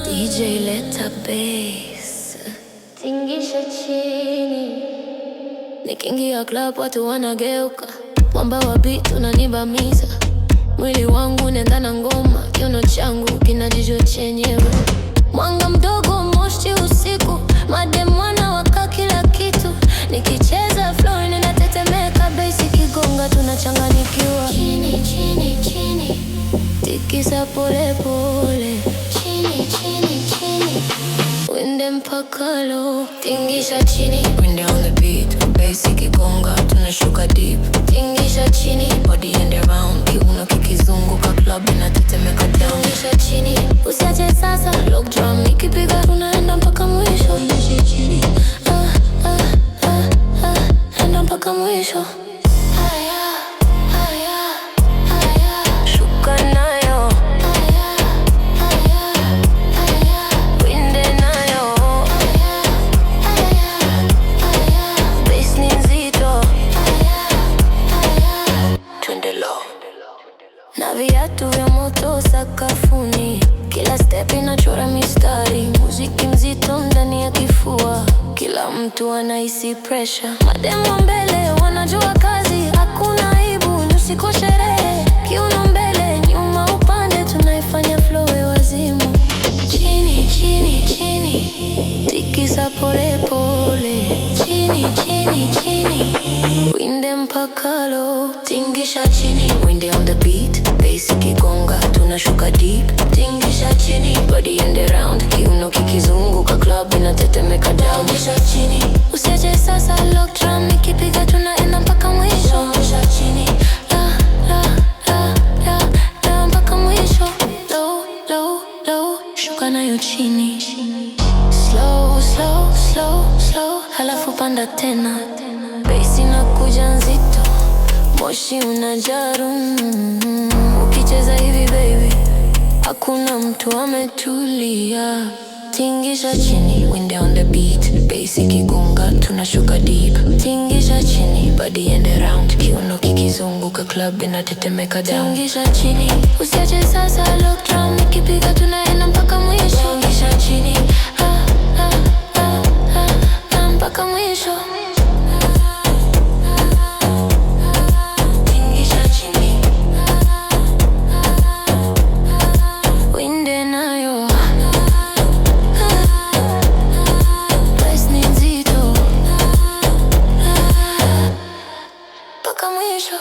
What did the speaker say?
DJ leta bass, tingisha chini. Nikiingia club watu wanageuka, mwamba wa beat unanibamiza. Mwili wangu nenda na ngoma, kiuno changu kinajicho chenyewe. Mwanga mdogo moshi usiku, madem wanawaka kila kitu. Nikicheza flow ninatetemeka, bass ikigonga tunachanganyikiwa. Chini, chini, chini, tikisa pole pole. Chini, chini, chini, winde mpaka low. Tingisha chini, winde on the beat, bass ikigonga tunashuka deep. Tingisha chini, body and around, kiuno kikizunguka club inatetemeka down. Tingisha chini, usiache sasa, lock drum ikipiga tunaenda mpaka mwisho. Tingisha chini, enda mpaka mwisho. Na viatu vya moto sakafuni, kila step inachora mistari. Muziki mzito ndani ya kifua, kila mtu anahisi pressure. Mademo mbele wanajua kazi, hakuna aibu, usiku sherehe. Kiuno mbele nyuma upande, tunaifanya flow wazimu. Chini, chini, chini, tikisa pole pole. Chini, chini, chini, winde mpaka low. Tingisha chini, winde on the beat, bass ikigonga tunashuka deep. Tingisha chini, body and around, kiuno kikizunguka club inatetemeka down. Tingisha chini, usiache sasa, lock drum ikipiga tunaenda mpaka mwisho. Tingisha chini, la mpaka mwisho. Low, low, low, shuka nayo chini. Slow, slow, slow, slow, halafu panda tena. Bass inakuja nzito, moshi unajaru. Ukicheza hivi baby, hakuna mtu ametulia. Tingisha chini, winde on the beat, bass ikigonga tunashuka deep. Tingisha chini, body and around, kiuno kikizunguka club inatetemeka down. Tingisha chini, usiache sasa, lock drum ikipiga tunaenda mpaka mwisho. Tingisha chini, mpaka mwisho. Mpaka mwisho.